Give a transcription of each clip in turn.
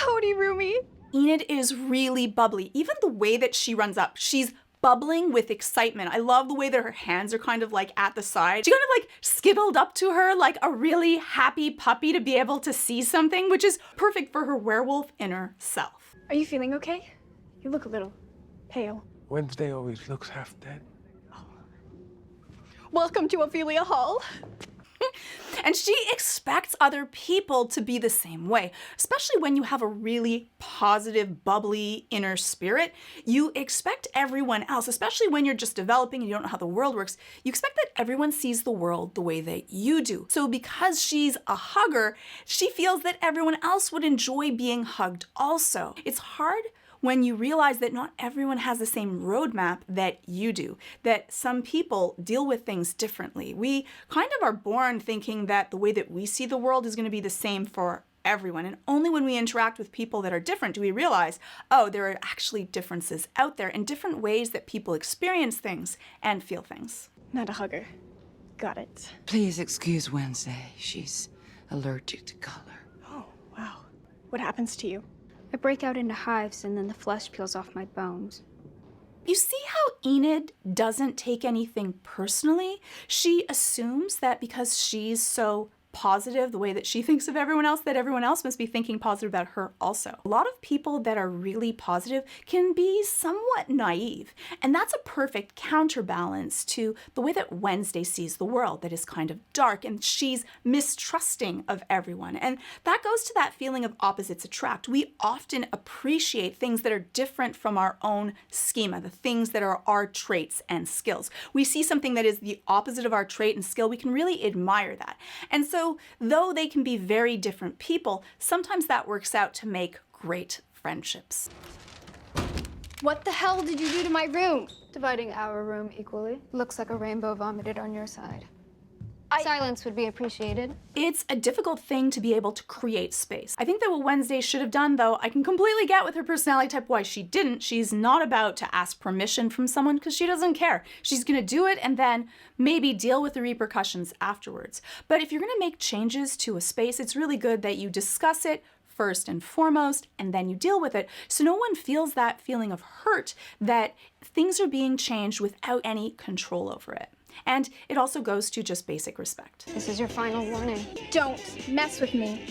Howdy, Rumi. Enid is really bubbly. Even the way that she runs up, she's bubbling with excitement. I love the way that her hands are kind of like at the side. She kind of like skittled up to her like a really happy puppy to be able to see something, which is perfect for her werewolf inner self. Are you feeling okay? You look a little pale. Wednesday always looks half dead. Welcome to Ophelia Hall. And she expects other people to be the same way, especially when you have a really positive, bubbly inner spirit. You expect everyone else, especially when you're just developing and you don't know how the world works, you expect that everyone sees the world the way that you do. So because she's a hugger, she feels that everyone else would enjoy being hugged also. It's hard when you realize that not everyone has the same roadmap that you do, that some people deal with things differently. We kind of are born thinking that the way that we see the world is going to be the same for everyone. And only when we interact with people that are different do we realize, oh, there are actually differences out there and different ways that people experience things and feel things. Not a hugger. Got it. Please excuse Wednesday. She's allergic to color. Oh, wow. What happens to you? I break out into hives and then the flesh peels off my bones. You see how Enid doesn't take anything personally? She assumes that because she's so positive, the way that she thinks of everyone else, that everyone else must be thinking positive about her also. A lot of people that are really positive can be somewhat naive, and that's a perfect counterbalance to the way that Wednesday sees the world, that is kind of dark, and she's mistrusting of everyone. And that goes to that feeling of opposites attract. We often appreciate things that are different from our own schema, the things that are our traits and skills. We see something that is the opposite of our trait and skill, we can really admire that. And so though they can be very different people, sometimes that works out to make great friendships. What the hell did you do to my room? Dividing our room equally. Looks like a rainbow vomited on your side. Silence would be appreciated. It's a difficult thing to be able to create space. I think that what Wednesday should have done, though, I can completely get with her personality type why she didn't. She's not about to ask permission from someone because she doesn't care. She's gonna do it and then maybe deal with the repercussions afterwards. But if you're gonna make changes to a space, it's really good that you discuss it first and foremost, and then you deal with it. So no one feels that feeling of hurt that things are being changed without any control over it. And it also goes to just basic respect. This is your final warning. Don't mess with me.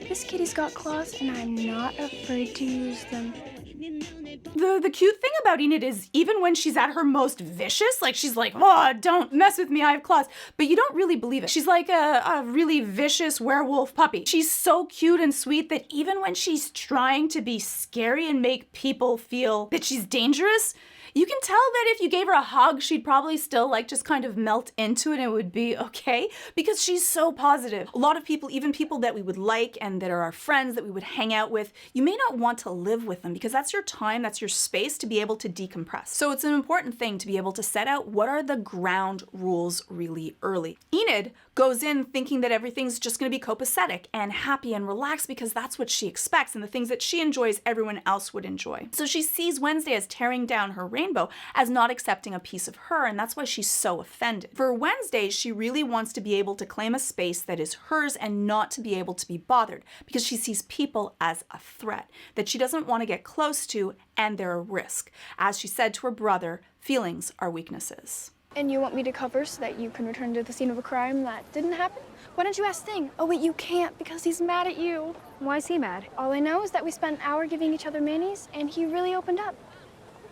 This kitty's got claws, and I'm not afraid to use them. The cute thing about Enid is even when she's at her most vicious, like she's like, oh, don't mess with me, I have claws. But you don't really believe it. She's like a really vicious werewolf puppy. She's so cute and sweet that even when she's trying to be scary and make people feel that she's dangerous, you can tell that if you gave her a hug, she'd probably still like just kind of melt into it and it would be okay because she's so positive. A lot of people, even people that we would like and that are our friends that we would hang out with, you may not want to live with them because that's your time, that's your space to be able to decompress. So it's an important thing to be able to set out what are the ground rules really early. Enid goes in thinking that everything's just going to be copacetic and happy and relaxed because that's what she expects and the things that she enjoys everyone else would enjoy. So she sees Wednesday as tearing down her rainbow, as not accepting a piece of her, and that's why she's so offended. For Wednesday, she really wants to be able to claim a space that is hers and not to be able to be bothered because she sees people as a threat that she doesn't want to get close to and they're a risk. As she said to her brother, feelings are weaknesses. And you want me to cover so that you can return to the scene of a crime that didn't happen? Why don't you ask Thing? Oh wait, you can't because he's mad at you. Why is he mad? All I know is that we spent an hour giving each other manis and he really opened up.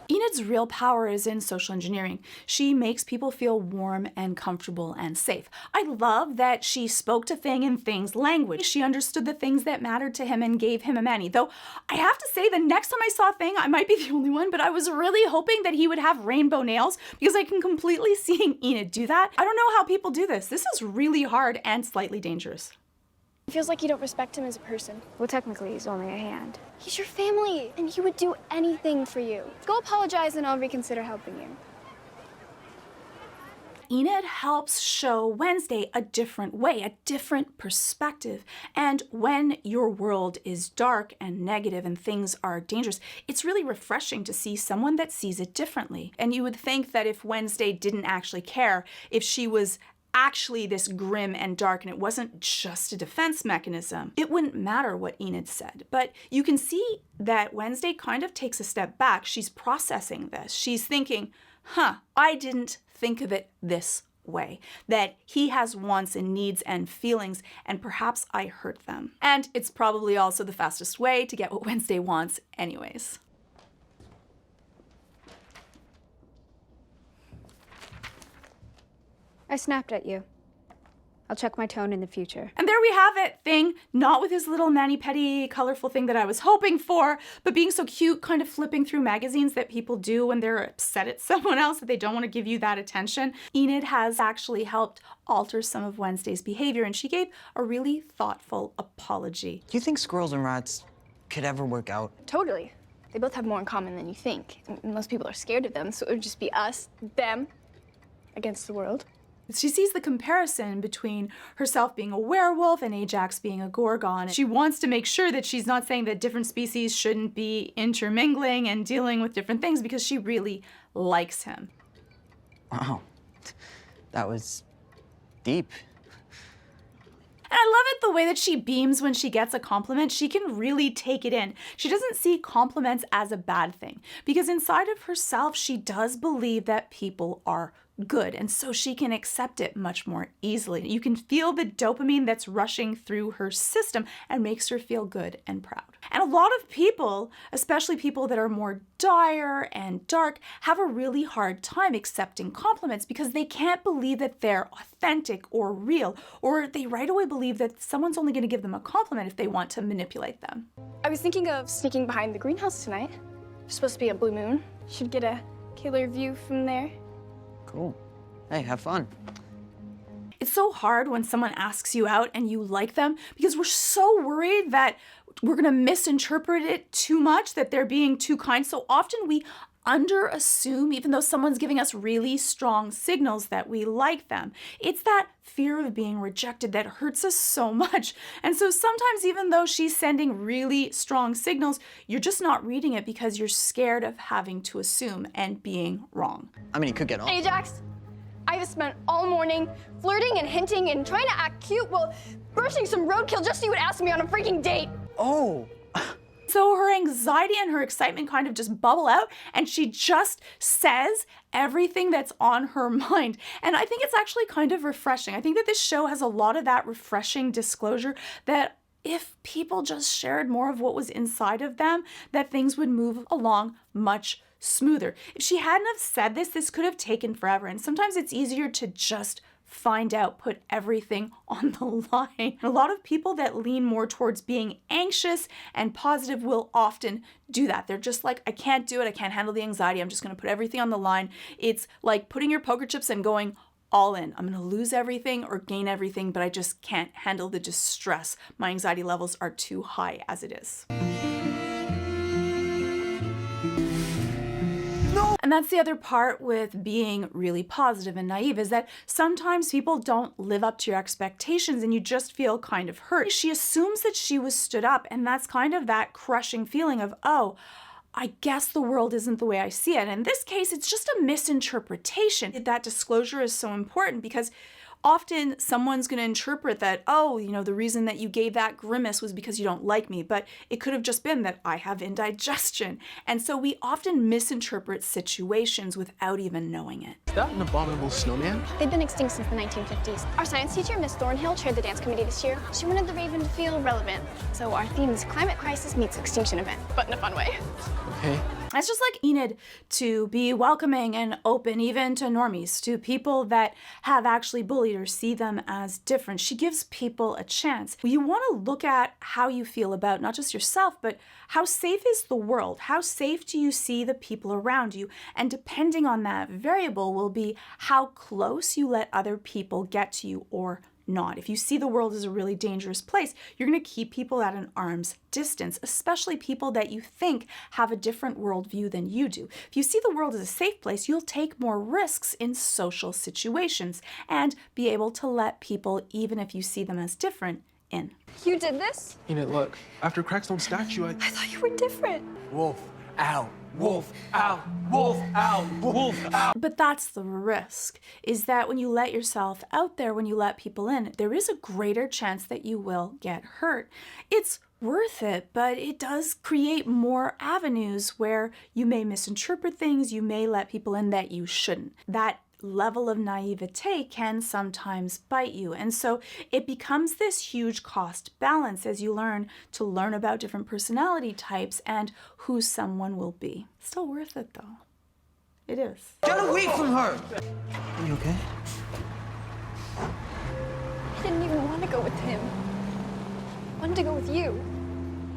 Enid's real power is in social engineering. She makes people feel warm and comfortable and safe. I love that she spoke to Thing in Thing's language. She understood the things that mattered to him and gave him a mani. Though I have to say the next time I saw Thing, I might be the only one, but I was really hoping that he would have rainbow nails because I can completely see Enid do that. I don't know how people do this. This is really hard and slightly dangerous. It feels like you don't respect him as a person. Well, technically, he's only a hand. He's your family, and he would do anything for you. Go apologize and I'll reconsider helping you. Enid helps show Wednesday a different way, a different perspective. And when your world is dark and negative and things are dangerous, it's really refreshing to see someone that sees it differently. And you would think that if Wednesday didn't actually care, if she was actually this grim and dark, and it wasn't just a defense mechanism, it wouldn't matter what Enid said. But you can see that Wednesday kind of takes a step back. She's processing this. She's thinking, I didn't think of it this way, that he has wants and needs and feelings, and perhaps I hurt them. And it's probably also the fastest way to get what Wednesday wants anyways. I snapped at you. I'll check my tone in the future. And there we have it, thing, not with his little mani-pedi colorful thing that I was hoping for, but being so cute, kind of flipping through magazines that people do when they're upset at someone else, that they don't want to give you that attention. Enid has actually helped alter some of Wednesday's behavior, and she gave a really thoughtful apology. Do you think squirrels and rats could ever work out? Totally. They both have more in common than you think. And most people are scared of them, so it would just be us, them, against the world. She sees the comparison between herself being a werewolf and Ajax being a gorgon. She wants to make sure that she's not saying that different species shouldn't be intermingling and dealing with different things, because she really likes him. Wow, that was deep. And I love it the way that she beams when she gets a compliment. She can really take it in. She doesn't see compliments as a bad thing, because inside of herself, she does believe that people are good, and so she can accept it much more easily. You can feel the dopamine that's rushing through her system and makes her feel good and proud. And a lot of people, especially people that are more dire and dark, have a really hard time accepting compliments because they can't believe that they're authentic or real, or they right away believe that someone's only going to give them a compliment if they want to manipulate them. I was thinking of sneaking behind the greenhouse tonight. There's supposed to be a blue moon. Should get a killer view from there. Cool. Hey, have fun. It's so hard when someone asks you out and you like them, because we're so worried that we're going to misinterpret it too much, that they're being too kind. So often we underassume, even though someone's giving us really strong signals, that we like them. It's that fear of being rejected that hurts us so much. And so sometimes, even though she's sending really strong signals, you're just not reading it because you're scared of having to assume and being wrong. I mean, he could get on. Ajax, I've spent all morning flirting and hinting and trying to act cute while brushing some roadkill just so you would ask me on a freaking date. Oh. So her anxiety and her excitement kind of just bubble out, and she just says everything that's on her mind. And I think it's actually kind of refreshing. I think that this show has a lot of that refreshing disclosure that if people just shared more of what was inside of them, that things would move along much smoother. If she hadn't have said this, this could have taken forever. And sometimes it's easier to just find out, put everything on the line. A lot of people that lean more towards being anxious and positive will often do that. They're just like, I can't do it. I can't handle the anxiety. I'm just going to put everything on the line. It's like putting your poker chips and going all in. I'm going to lose everything or gain everything, but I just can't handle the distress. My anxiety levels are too high as it is. And that's the other part with being really positive and naive, is that sometimes people don't live up to your expectations and you just feel kind of hurt. She assumes that she was stood up, and that's kind of that crushing feeling of, oh, I guess the world isn't the way I see it. And in this case, it's just a misinterpretation. That disclosure is so important because often someone's going to interpret that, oh, you know, the reason that you gave that grimace was because you don't like me, but it could have just been that I have indigestion. And so we often misinterpret situations without even knowing it. Is that an abominable snowman? They've been extinct since the 1950s. Our science teacher, Miss Thornhill, chaired the dance committee this year. She wanted the Raven to feel relevant. So our theme is climate crisis meets extinction event, but in a fun way. Okay. It's just like Enid to be welcoming and open even to normies, to people that have actually bullied or see them as different. She gives people a chance. You want to look at how you feel about not just yourself, but how safe is the world? How safe do you see the people around you? And depending on that variable will be how close you let other people get to you or not. If you see the world as a really dangerous place, you're going to keep people at an arm's distance, especially people that you think have a different worldview than you do. If you see the world as a safe place, you'll take more risks in social situations and be able to let people, even if you see them as different, in. You did this? Enid, look, after Crackstone's statue, I thought you were different. Wolf, out, wolf out, wolf out, wolf out. But that's the risk, is that when you let yourself out there, when you let people in, there is a greater chance that you will get hurt. It's worth it, but it does create more avenues where you may misinterpret things, you may let people in that you shouldn't. That level of naivete can sometimes bite you. And so it becomes this huge cost balance as you learn about different personality types and who someone will be. Still worth it though. It is. Get away from her! Are you okay? I didn't even want to go with him. I wanted to go with you.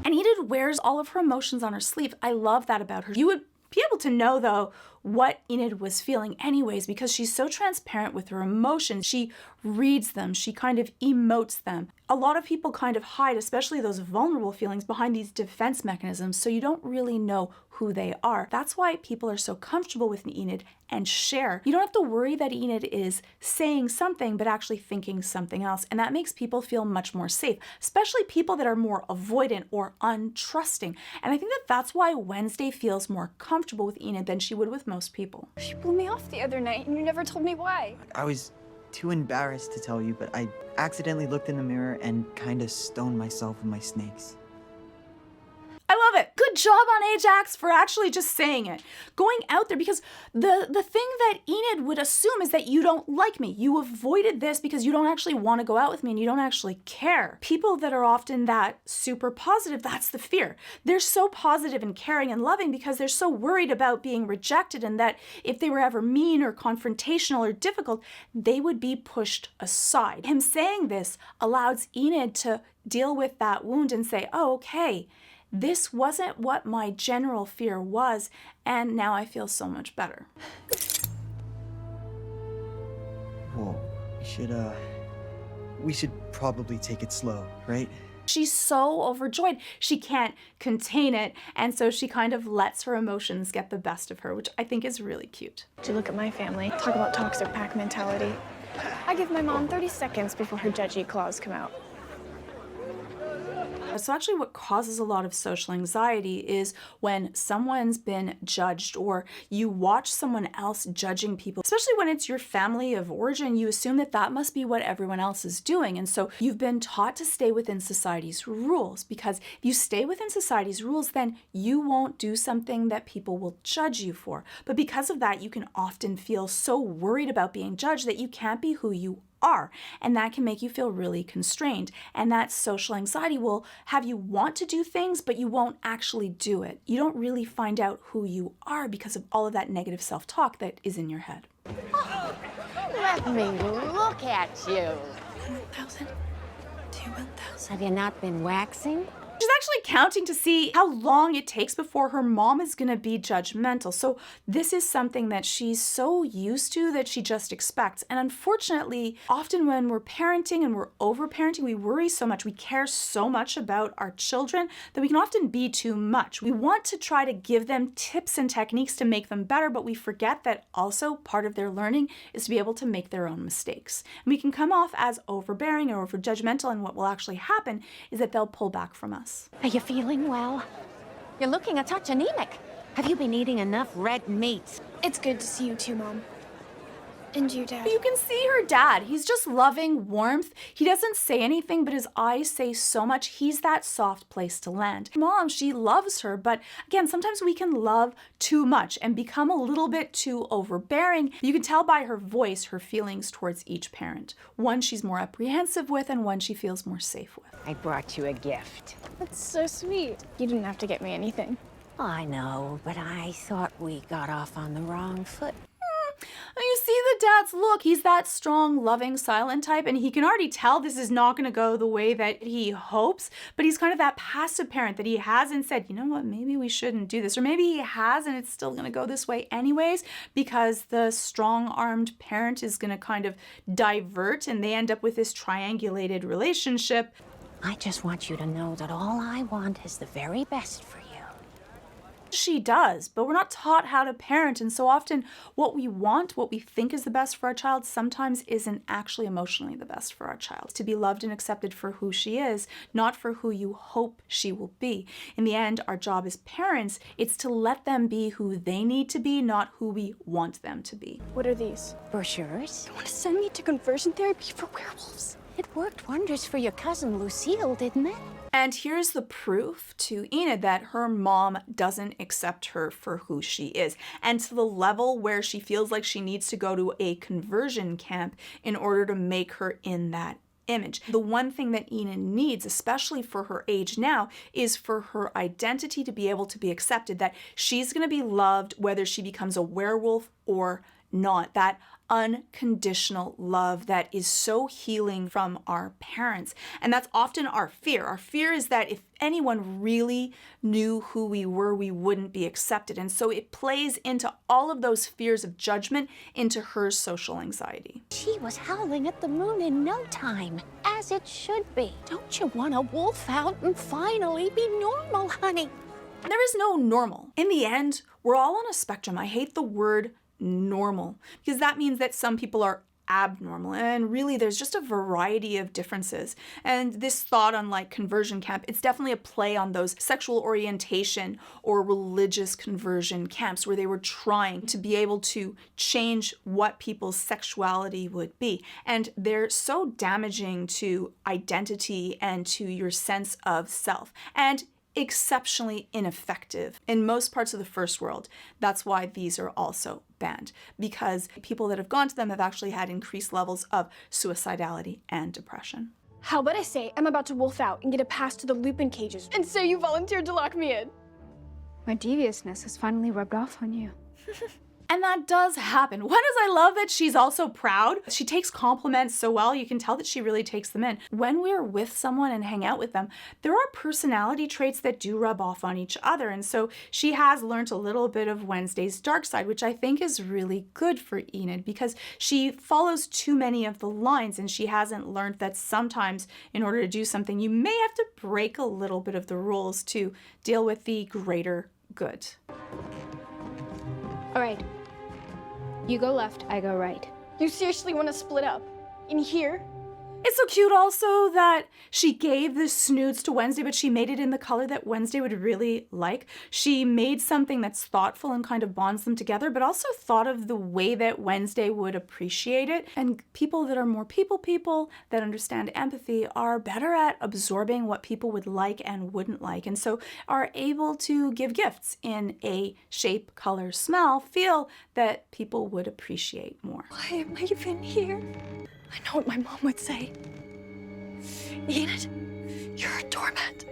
And Enid wears all of her emotions on her sleeve. I love that about her. You would be able to know, though, what Enid was feeling anyways, because she's so transparent with her emotions. She reads them, she kind of emotes them. A lot of people kind of hide, especially those vulnerable feelings, behind these defense mechanisms, so you don't really know who they are. That's why people are so comfortable with Enid and share. You don't have to worry that Enid is saying something but actually thinking something else, and that makes people feel much more safe, especially people that are more avoidant or untrusting. And I think that that's why Wednesday feels more comfortable with Enid than she would with most people. She blew me off the other night and you never told me why. I was too embarrassed to tell you, but I accidentally looked in the mirror and kinda stoned myself with my snakes. I love it. Good job on Ajax for actually just saying it. Going out there, because the thing that Enid would assume is that you don't like me. You avoided this because you don't actually want to go out with me and you don't actually care. People that are often that super positive, that's the fear. They're so positive and caring and loving because they're so worried about being rejected, and that if they were ever mean or confrontational or difficult, they would be pushed aside. Him saying this allows Enid to deal with that wound and say, oh, okay, this wasn't what my general fear was, and now I feel so much better. Whoa, we should probably take it slow, right? She's so overjoyed. She can't contain it, and so she kind of lets her emotions get the best of her, which I think is really cute. Did you look at my family? Talk about toxic pack mentality. I give my mom 30 seconds before her judgy claws come out. So actually what causes a lot of social anxiety is when someone's been judged, or you watch someone else judging people, especially when it's your family of origin. You assume that that must be what everyone else is doing. And so you've been taught to stay within society's rules, because if you stay within society's rules, then you won't do something that people will judge you for. But because of that, you can often feel so worried about being judged that you can't be who you are, and that can make you feel really constrained. And that social anxiety will have you want to do things, but you won't actually do it. You don't really find out who you are because of all of that negative self-talk that is in your head. Let me look at you. 1,000, 2,000. Have you not been waxing? She's actually counting to see how long it takes before her mom is going to be judgmental. So this is something that she's so used to that she just expects. And unfortunately, often when we're parenting and we're overparenting, we worry so much, we care so much about our children that we can often be too much. We want to try to give them tips and techniques to make them better, but we forget that also part of their learning is to be able to make their own mistakes. And we can come off as overbearing or over judgmental, and what will actually happen is that they'll pull back from us. Are you feeling well? You're looking a touch anemic. Have you been eating enough red meat? It's good to see you too, Mom. And you, Dad. You can see her dad. He's just loving warmth. He doesn't say anything, but his eyes say so much. He's that soft place to land. Mom, she loves her, but again, sometimes we can love too much and become a little bit too overbearing. You can tell by her voice her feelings towards each parent. One she's more apprehensive with, and one she feels more safe with. I brought you a gift. That's so sweet. You didn't have to get me anything. I know, but I thought we got off on the wrong foot. You see the dad's look. He's that strong, loving, silent type, and he can already tell this is not going to go the way that he hopes, but he's kind of that passive parent that he hasn't said, you know what, maybe we shouldn't do this, or maybe he has and it's still going to go this way anyways, because the strong-armed parent is going to kind of divert and they end up with this triangulated relationship. I just want you to know that all I want is the very best for you. she does, but we're not taught how to parent. And so often what we want, what we think is the best for our child, sometimes isn't actually emotionally the best for our child. To be loved and accepted for who she is, not for who you hope she will be. In the end, our job as parents, it's to let them be who they need to be, not who we want them to be. What are these? Brochures? You want to send me to conversion therapy for werewolves? It worked wonders for your cousin Lucille, didn't it? And here's the proof to Enid that her mom doesn't accept her for who she is, and to the level where she feels like she needs to go to a conversion camp in order to make her in that image. The one thing that Enid needs, especially for her age now, is for her identity to be able to be accepted, that she's going to be loved whether she becomes a werewolf or not. That unconditional love that is so healing from our parents. And that's often our fear. Our fear is that if anyone really knew who we were, we wouldn't be accepted. And so it plays into all of those fears of judgment into her social anxiety. She was howling at the moon in no time, as it should be. Don't you want to wolf out and finally be normal, honey? There is no normal. In the end, we're all on a spectrum. I hate the word normal because that means that some people are abnormal, and really there's just a variety of differences. And this thought on like conversion camp, it's definitely a play on those sexual orientation or religious conversion camps where they were trying to be able to change what people's sexuality would be. And they're so damaging to identity and to your sense of self, and exceptionally ineffective in most parts of the first world. That's why these are also banned, because people that have gone to them have actually had increased levels of suicidality and depression. How about I say I'm about to wolf out and get a pass to the Lupin cages, and so you volunteered to lock me in? My deviousness has finally rubbed off on you. And that does happen. One is I love that she's also proud. She takes compliments so well. You can tell that she really takes them in. When we're with someone and hang out with them, there are personality traits that do rub off on each other. And so she has learned a little bit of Wednesday's dark side, which I think is really good for Enid because she follows too many of the lines and she hasn't learned that sometimes in order to do something, you may have to break a little bit of the rules to deal with the greater good. All right. You go left, I go right. You seriously want to split up? In here? It's so cute also that she gave the snoods to Wednesday, but she made it in the color that Wednesday would really like. She made something that's thoughtful and kind of bonds them together, but also thought of the way that Wednesday would appreciate it. And people that are more people that understand empathy are better at absorbing what people would like and wouldn't like, and so are able to give gifts in a shape, color, smell, feel that people would appreciate more. Why am I even here? I know what my mom would say. Enid, you're a doormat.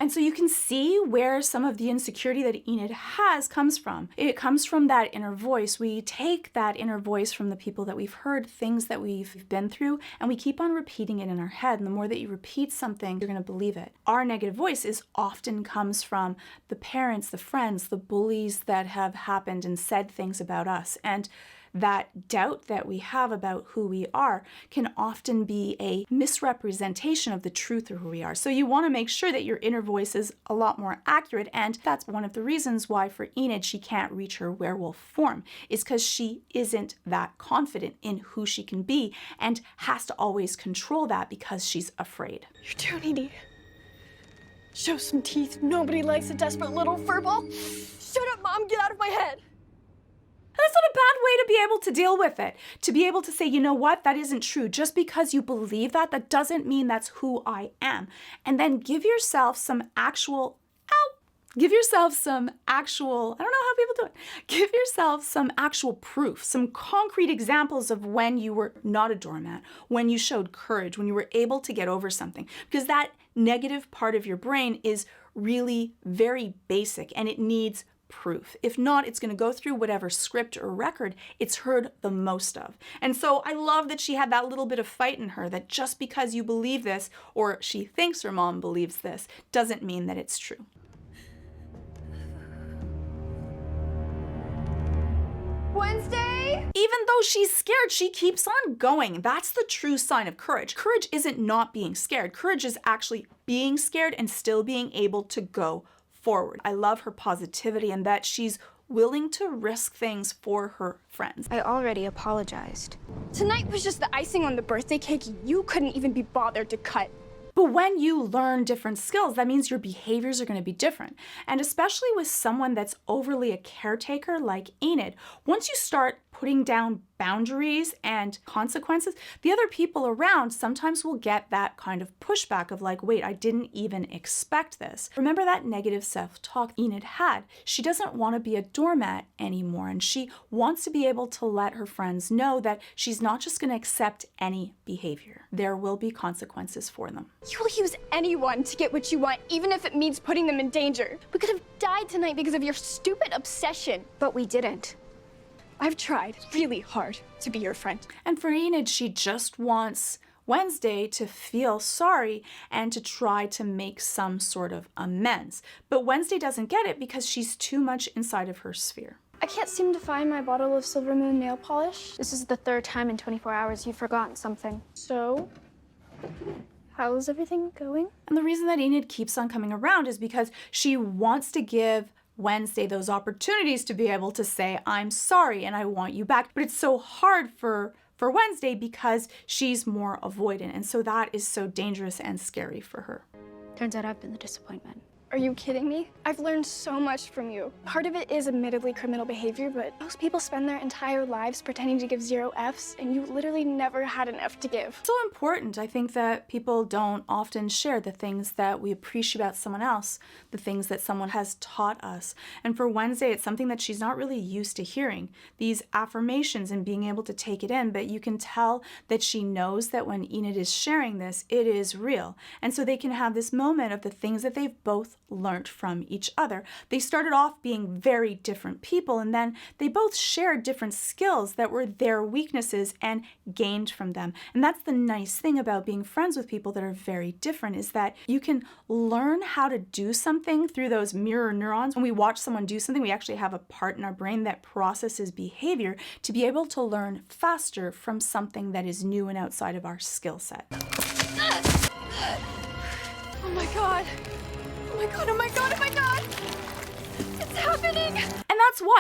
And so you can see where some of the insecurity that Enid has comes from. It comes from that inner voice. We take that inner voice from the people that we've heard, things that we've been through, and we keep on repeating it in our head. And the more that you repeat something, you're going to believe it. Our negative voice often comes from the parents, the friends, the bullies that have happened and said things about us. And that doubt that we have about who we are can often be a misrepresentation of the truth of who we are. So you want to make sure that your inner voice is a lot more accurate, and that's one of the reasons why for Enid she can't reach her werewolf form, is because she isn't that confident in who she can be and has to always control that because she's afraid. You're too needy. Show some teeth. Nobody likes a desperate little furball. Shut up, Mom. Get out of my head. That's not a bad way to be able to deal with it. To be able to say, you know what, that isn't true. Just because you believe that, that doesn't mean that's who I am. And then give yourself some actual, I don't know how people do it. Give yourself some actual proof, some concrete examples of when you were not a doormat, when you showed courage, when you were able to get over something. Because that negative part of your brain is really very basic and it needs proof. If not, it's going to go through whatever script or record it's heard the most of. And so I love that she had that little bit of fight in her, that just because you believe this, or she thinks her mom believes this, doesn't mean that it's true. Wednesday? Even though she's scared, she keeps on going. That's the true sign of courage. Courage isn't not being scared. Courage is actually being scared and still being able to go forward. I love her positivity and that she's willing to risk things for her friends. I already apologized. Tonight was just the icing on the birthday cake you couldn't even be bothered to cut. But when you learn different skills, that means your behaviors are going to be different. And especially with someone that's overly a caretaker like Enid, once you start putting down boundaries and consequences, the other people around sometimes will get that kind of pushback of like, wait, I didn't even expect this. Remember that negative self-talk Enid had. She doesn't want to be a doormat anymore, and she wants to be able to let her friends know that she's not just going to accept any behavior. There will be consequences for them. You will use anyone to get what you want, even if it means putting them in danger. We could have died tonight because of your stupid obsession. But we didn't. I've tried really hard to be your friend. And for Enid, she just wants Wednesday to feel sorry and to try to make some sort of amends. But Wednesday doesn't get it because she's too much inside of her sphere. I can't seem to find my bottle of Silver Moon nail polish. This is the third time in 24 hours you've forgotten something. So, how's everything going? And the reason that Enid keeps on coming around is because she wants to give Wednesday those opportunities to be able to say, I'm sorry and I want you back. But it's so hard for Wednesday because she's more avoidant. And so that is so dangerous and scary for her. Turns out I've been the disappointment. Are you kidding me? I've learned so much from you. Part of it is admittedly criminal behavior, but most people spend their entire lives pretending to give 0 Fs, and you literally never had an F to give. So important. I think that people don't often share the things that we appreciate about someone else, the things that someone has taught us. And for Wednesday, it's something that she's not really used to hearing, these affirmations and being able to take it in, but you can tell that she knows that when Enid is sharing this, it is real. And so they can have this moment of the things that they've both learned from each other. They started off being very different people, and then they both shared different skills that were their weaknesses and gained from them. And that's the nice thing about being friends with people that are very different, is that you can learn how to do something through those mirror neurons. When we watch someone do something, we actually have a part in our brain that processes behavior to be able to learn faster from something that is new and outside of our skill set. Oh my god. Oh my god, oh my god, oh my god! It's happening! And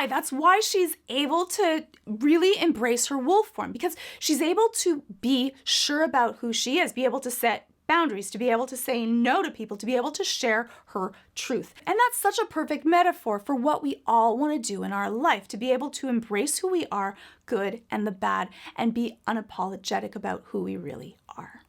that's why she's able to really embrace her wolf form, because she's able to be sure about who she is, be able to set boundaries, to be able to say no to people, to be able to share her truth. And that's such a perfect metaphor for what we all want to do in our life, to be able to embrace who we are, good and the bad, and be unapologetic about who we really are.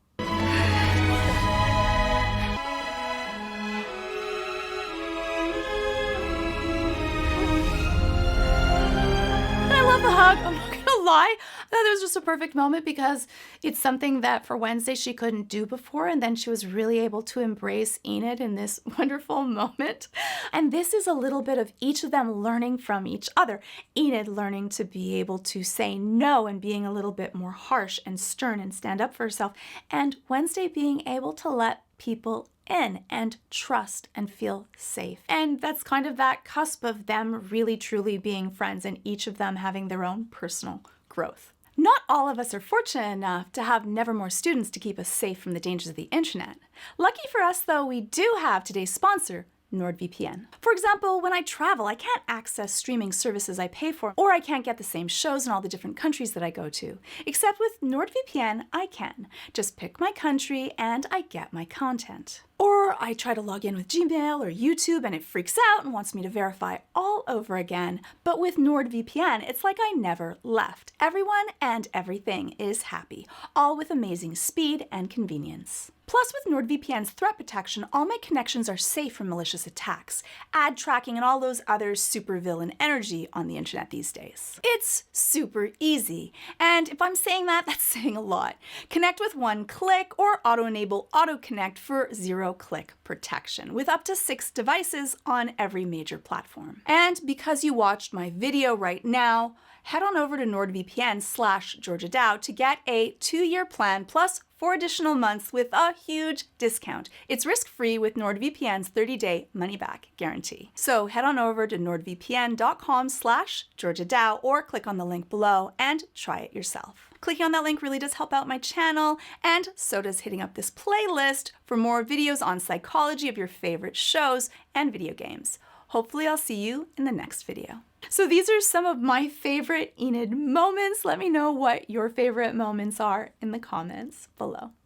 The hug, I'm not gonna lie, I thought it was just a perfect moment because it's something that for Wednesday she couldn't do before, and then she was really able to embrace Enid in this wonderful moment. And this is a little bit of each of them learning from each other. Enid learning to be able to say no and being a little bit more harsh and stern and stand up for herself, and Wednesday being able to let people in and trust and feel safe. And that's kind of that cusp of them really truly being friends and each of them having their own personal growth. Not all of us are fortunate enough to have Nevermore students to keep us safe from the dangers of the internet. Lucky for us though, we do have today's sponsor, NordVPN. For example, when I travel, I can't access streaming services I pay for, or I can't get the same shows in all the different countries that I go to. Except with NordVPN, I can. Just pick my country and I get my content. Or I try to log in with Gmail or YouTube and it freaks out and wants me to verify all over again. But with NordVPN, it's like I never left. Everyone and everything is happy, all with amazing speed and convenience. Plus, with NordVPN's threat protection, all my connections are safe from malicious attacks, ad tracking, and all those other supervillain energy on the internet these days. It's super easy. And if I'm saying that, that's saying a lot. Connect with one click or auto-enable auto-connect for zero-click protection with up to 6 devices on every major platform. And because you watched my video right now, head on over to NordVPN/Georgia Dow to get a 2-year plan plus 4 additional months with a huge discount. It's risk-free with NordVPN's 30-day money-back guarantee. So head on over to nordvpn.com/Georgia Dow or click on the link below and try it yourself. Clicking on that link really does help out my channel, and so does hitting up this playlist for more videos on psychology of your favorite shows and video games. Hopefully I'll see you in the next video. So these are some of my favorite Enid moments. Let me know what your favorite moments are in the comments below.